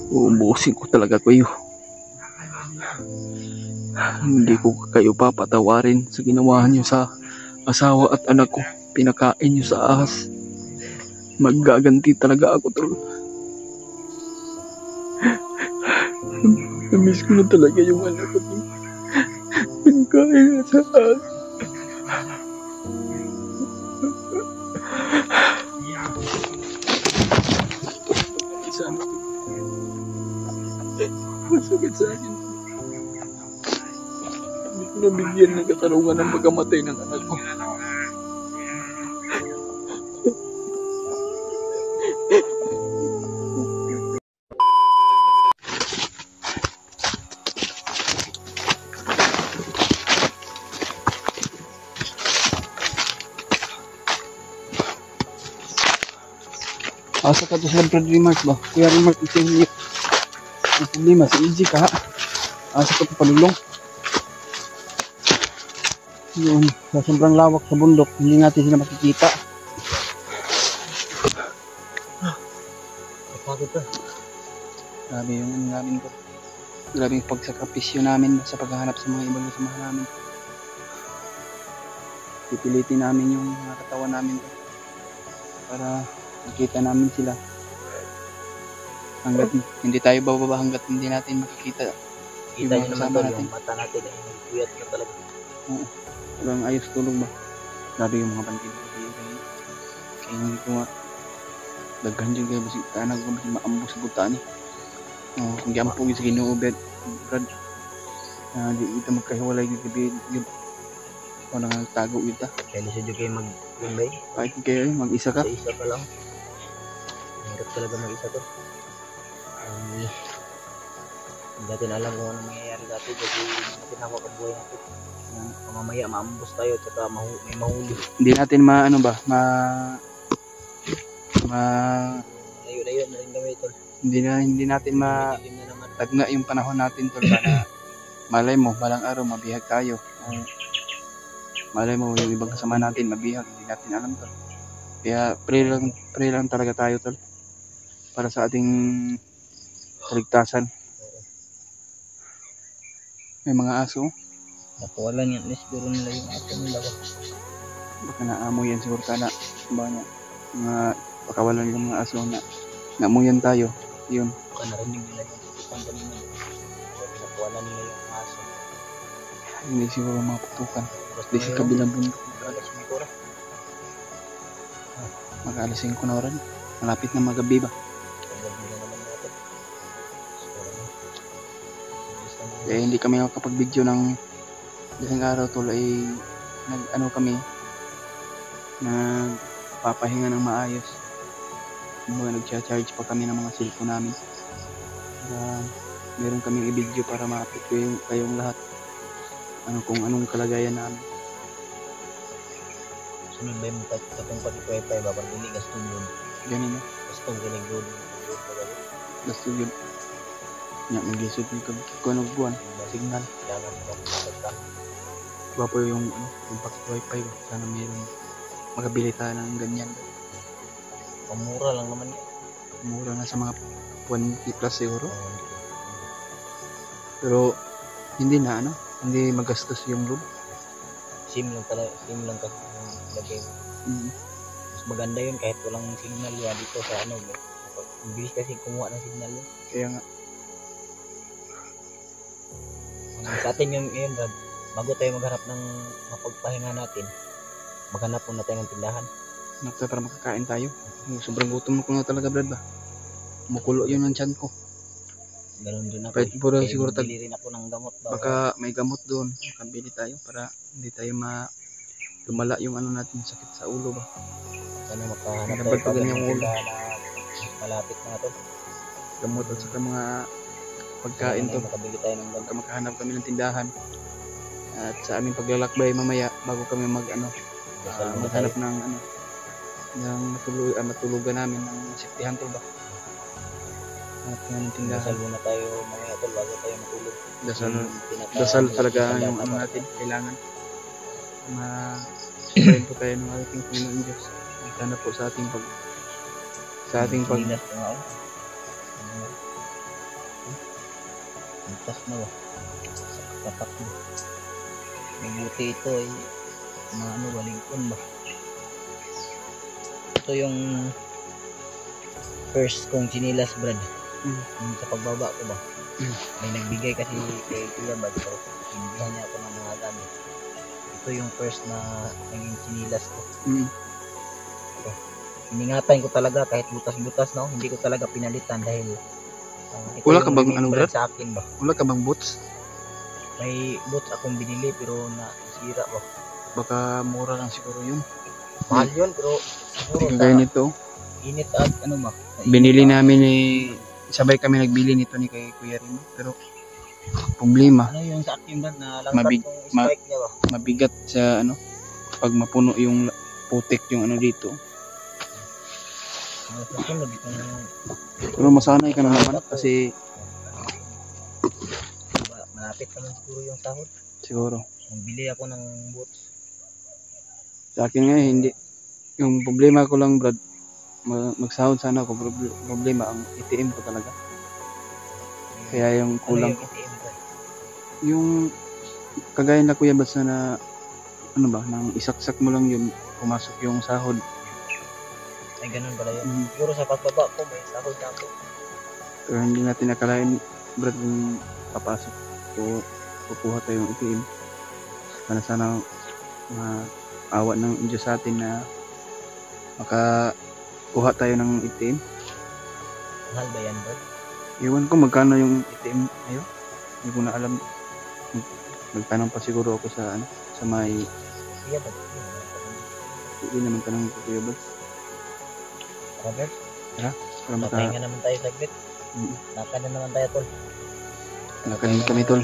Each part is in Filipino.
Uubusin ko talaga kayo. Hindi ko kayo papatawarin sa ginawa niyo sa asawa at anak ko. Pinakain niyo sa ahas. Maggaganti talaga ako, tol. Namiss ko na talaga yung anak ko. Pinakain niyo sa ahas. Masakit sa akin. Hindi ko nabigyan ng katarungan ng pagkamatay ng anak ko. Asa ka to sa Brad Remark ba? Kuya Remark, ito yung problema. Si EG ka ha? Asa ka to palulong? Yun, sa sobrang lawak sa bundok, hindi natin sila makikita. Kapagod pa. Grabe yung ano namin ko. Grabe yung pagsakripisyo namin sa paghahanap sa mga ibang kasamahan namin. Pipilitin namin yung mga katawan namin ko para makita namin sila. Hanggat hindi tayo bababa, hanggat hindi natin makikita. Kita nyo naman tol, yung mata natin ay nagkuyat na talaga. Oo. Walang ayos tulog ba? Grabe yung mga bantin. Kaya hindi ko nga daghan dyan kaya basig tanag ko basig maambos sa buta ni. Kung giampo sa Ginoo Brad. Di kita magkahiwalay gabi yun. Wala nga nagtago kita. Kaya lisod yung kayo mag-lumbay. Kahit kayo mag-isa ka. Isa ka lang. Hirap talaga mag-isa to. Hindi natin alam kung ano mangyayari dati kasi natin hawak ang buhay natin. Mamaya maambos tayo at saka may mahuli. Hindi natin maano ba layo-layo na rin kami tol. Hindi natin matagna yung panahon natin tol para malay mo balang araw mabihag tayo. Malay mo yung ibang kasama natin mabihag, hindi natin alam tol. Kaya pray lang talaga tayo tol para sa ating kaligtasan. May mga aso. Nakuwalan yan, siguro nila yung aso nila ba? Baka naamoy yan siguro kana. Mga pakawalan yung mga aso na naamoyan tayo. Yun. Baka narinig nila yung tutukan kanina. Nakuwalan nila yung aso. Hindi siguro mga putukan. Di sa kabilang bundok. Mag-alas 5 na oras. Malapit na magabi ba? Kaya hindi kami makapag-video ng isang araw tol ay kami nagpapahinga ng maayos. Nag-charge pa kami ng mga cellphone namin. Meron kaming i-video para ma-update kayong lahat. Kung anong kalagayan namin. Sunod ba yung katong pag-wifi ba? Pag hindi gastong yun. Ganun na. Gastong ginag-load. Gastong yun. Nga mag-isod yung buwan. Signal. Kailangan mo magpapagta. Iba po yung packet wifi. Sana mayroong makabili tayo ng ganyan. Pamura lang naman yan. Mura na sa mga 20 plus siguro. Pero hindi na hindi magastos yung load. SIM lang talaga. SIM lang kasi yung lagay. Mas maganda yun kahit walang signal yan dito sa bilis kasi kumuha ng signal yun. Kaya nga. Sa atin yung yun, Brad, bago tayo maghanap ng mapagpahinga natin, maghanap muna tayo ng tindahan. Para makakain tayo. Sobrang gutom ko na talaga, Brad ba? Mukulo yun ang tiyan ko. Ganun din ako. Kahit puro siguro bili rin ako ng gamot ba? Baka may gamot doon. Makabili tayo para hindi tayo lumala yung natin sakit sa ulo ba. Sana makahanap tayo pa ng tindahan na malapit na ito. Gamot at saka mga pagkain to. Makabili tayo ng gamot. Makahanap kami ng tindahan. At sa aming paglalakbay mamaya bago kami maghanap ng ng matulugan namin ng siktihan to ba. At ng tindahan. Dasal muna tayo mamaya tol bago tayo matulog. Dasal talaga yung natin kailangan. Subayin po tayo ng ating Panginoon Diyos. Sana po sa ating butas na ba sa tatak mo. Mabuti ito ay maano baligkon ba. Ito yung first kong chinilas, Brad. Yung sa pagbaba ko ba. May nagbigay kasi kay Kuya Bad, so hindihan niya ako ng mga gamit. Ito yung first na naging chinilas ko. Ito. Iningatan ko talaga kahit butas-butas, no? Hindi ko talaga pinalitan dahil ito Wala ka yung bang ano, Brad? sa akin ba. Wala ka bang boots? May boots akong binili pero nasira ba. Baka mura lang siguro yun. Mahal yun pero siguro Kagaya nito. init at ano ba. Binili namin sabay kami nagbili nito ni kay Kuya Rino. Pero problema, Ano yung sa akin, Brad, na langkat yung spike niya ba. mabigat sa ano, pag mapuno yung putik yung ano dito. Sa sunod itong Pero masanay ka na naman kasi malapit naman siguro yung sahod. siguro. Bili ako ng boots. Sa akin nga hindi. Yung problema ko lang, Brad, magsahod sana ako. Problema ang ATM ko talaga. Kaya yung kulang ko. Yung kagaya na Kuya basta na ano ba, nang isaksak mo lang yun, pumasok yung sahod. Ay ganun pala yun. Siguro sa pagbaba ko may sahod na ako. Pero hindi natin nakalain, Brad, kung papasok o kukuha tayo ng ATM. Sana awa ng Diyos sa atin na makakuha tayo ng ATM. Mahal ba yan, Brad? Iwan ko magkano yung ATM ngayon. Hindi ko na alam. Magtanong pa siguro ako sa ano, sa may Iya ba? hindi naman tanong ko Kuya Bal. Robert? Para Papahinga naman tayo saglit. Lakad na naman tayo, tol. Nakanin kami tol.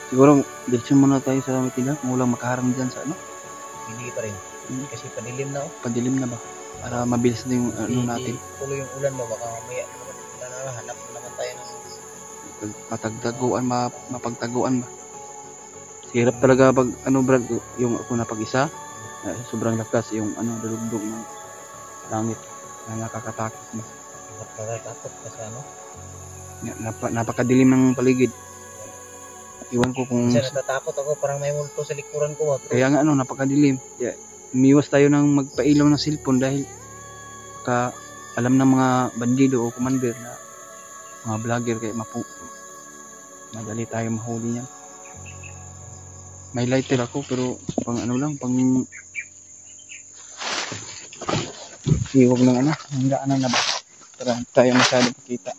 Siguro direksyon muna tayo sa Mitila. Mulang makaharang dyan sa ano. Hindi pa rin. Kasi padilim na, oh. Padilim na ba? Para mabilis na yung ano natin. Tuloy yung ulan mo, baka mamaya hanap na naman tayo ng Patagtaguan, mapagtaguan ba? Hirap talaga pag ano, Brad, yung ako na pag-isa. Sobrang lakas yung ano, dalugdog ng langit na nakakatakot na. Nakakatakot kasi ano. Napakadilim ng paligid. Iwan ko kung Kasi natatakot ako, parang may multo sa likuran ko. kaya nga ano, napakadilim. Kaya umiwas tayo ng magpailaw ng cellphone dahil alam ng mga bandido o commander na mga vlogger kaya madali tayo mahuli niyan. May lighter ako pero pang ano lang, pang iwag ng ano, hanggaan na ba para tayo masyado makita.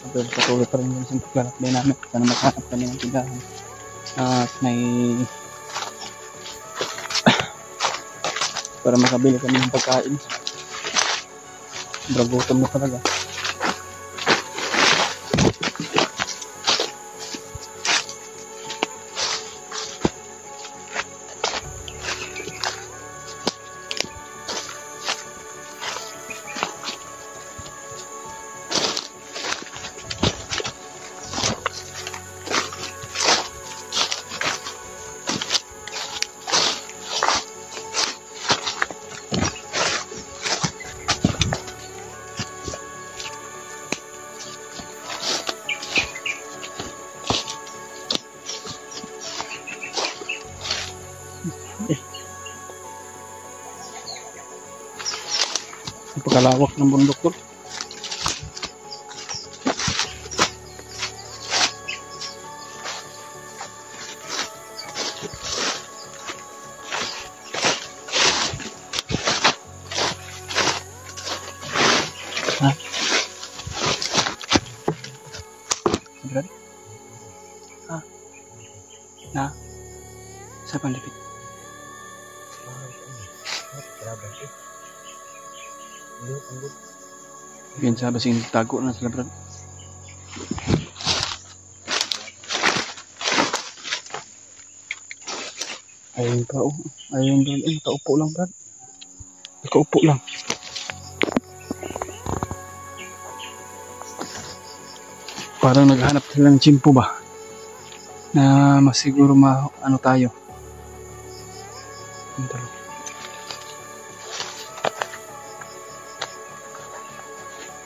Pero patuloy pa rin yung isang paglalakbay namin. Sana makahanap kami ng tindahan. At may para makabili kami ng pagkain. Bragutom na talaga. Pagkalawak ng bundok to. Ha? Brad? Ha? Na? Sa pandipit? Yan sa basing tago na sila, Brad. Ayun pa, oh. Ayun, Brad. Nakaupo lang, Brad. Nakaupo lang. Parang naghanap sila ng tsimpo ba? Na masiguro ano tayo.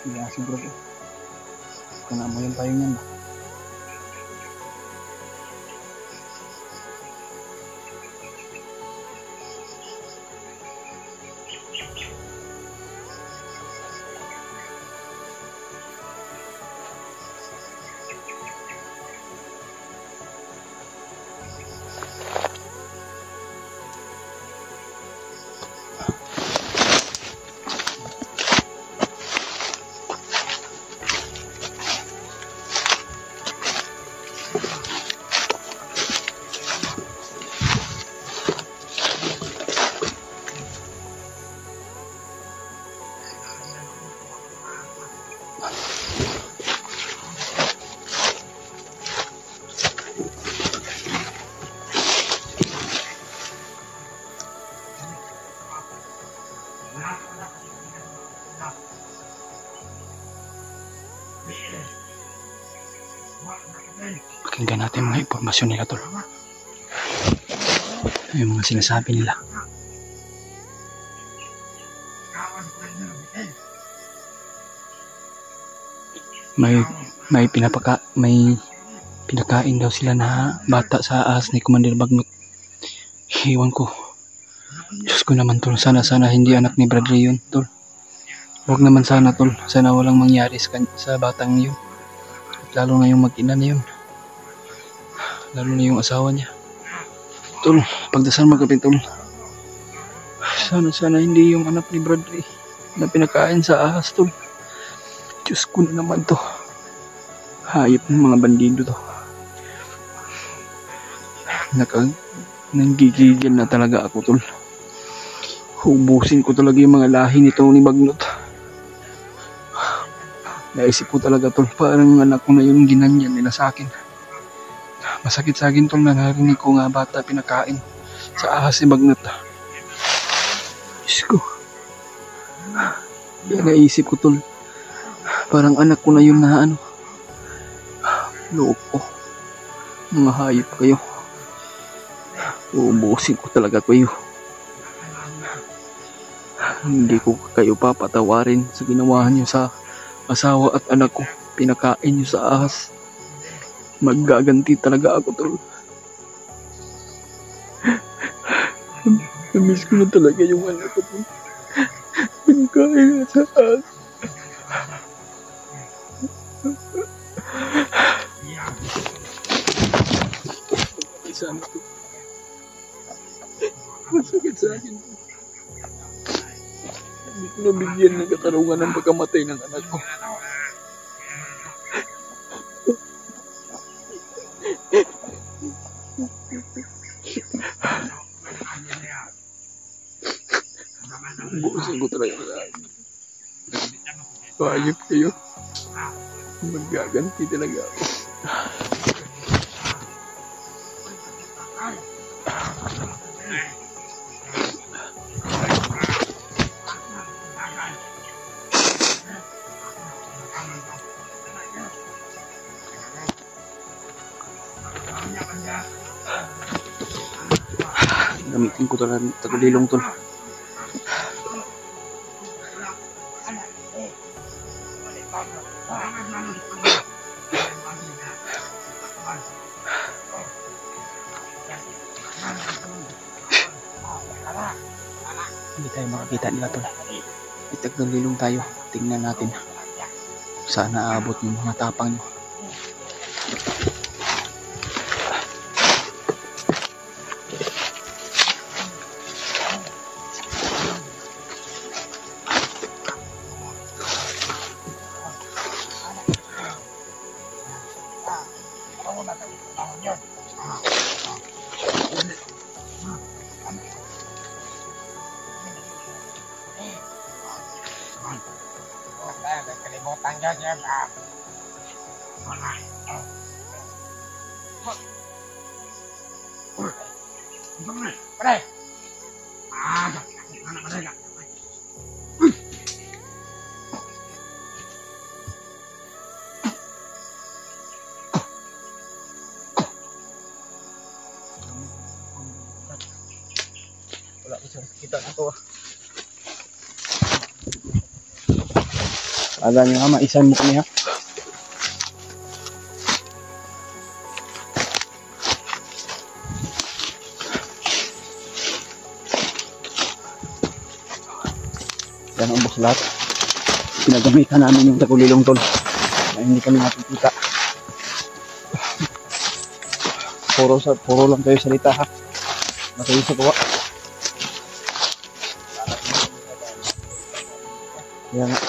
Hindi siguro po. Kung mo yung tayo niyan ba? Pakinggan natin mga impormasyon nila, tol. Yung mga sinasabi nila. May pinakain daw sila na bata sa ahas ni Commander Bagnot. Iwan ko. Diyos ko naman, tol. Sana hindi anak ni Bradley yun, tol. Huwag naman sana, tol. Sana walang mangyari sa batang yun. Lalo na yung mag-ina na yun. Lalo na yung asawa niya. Tol, pagdasal magkapit, tol. Sana hindi yung anak ni Bradley na pinakain sa ahas, tol. Diyos ko na naman to. Hayop ng mga bandido to. Nanggigigil na talaga ako, tol. Hubusin ko talaga yung mga lahi nito ni Bagnot. Naisip ko talaga, tol, parang anak ko na yung ginanyan nila sa akin. Masakit sa akin, tol, na narinig ko nga bata pinakain sa ahas ni Bagnot. Diyos ko. Kaya naisip ko, tol, parang anak ko na yun na loko. Mga hayop kayo. Uubusin ko talaga kayo. Hindi ko kayo papatawarin sa ginawa niyo sa asawa at anak ko. Pinakain niyo sa ahas. Maggaganti talaga ako, tol. Namiss ko na talaga yung anak ko, tol. Pinakain niyo sa ahas. Sana to. Masakit sa akin. Hindi ko nabigyan ng katarungan ng pagkamatay ng anak ko. Buusin ko talaga sa akin. Pahayop kayo. Maggaganti talaga ako. Gamitin ko talaga tagulilong, tol. Hindi tayo makakita nila, tol. Itagulilong tayo. Tingnan natin. Sana aabot yung mga tapang nyo. Wala ko siyang kita nito. Aga nyo ha, maisan mo kami ha. Yan ang lahat. Pinagamitan namin yung tagulilong tol. Na hindi kami nakikita. Puro lang kayo salita ha. Matayo sa gawa. Yan nga.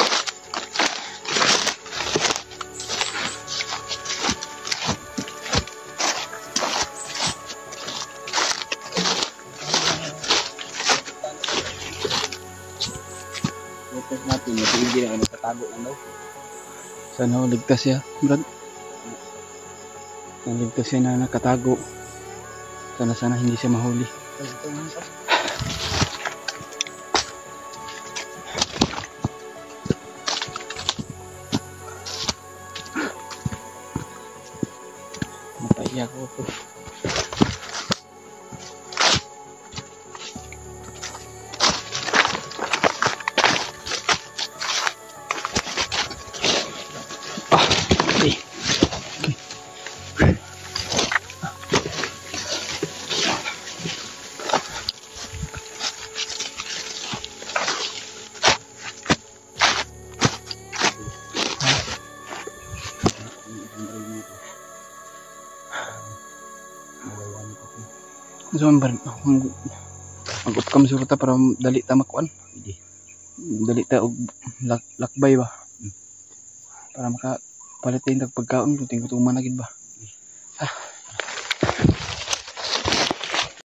Focus natin, hindi na nagtatago lang daw. Sana ligtas siya, Brad. Sana ligtas siya na nakatago. Sana hindi siya mahuli. Napaiyak ko po. So, mag-up kami sa ruta para dali ta makuan. Dali ta og lakbay ba. Para makapalit tayong pagkaon, kuting-kutuman na gid ba.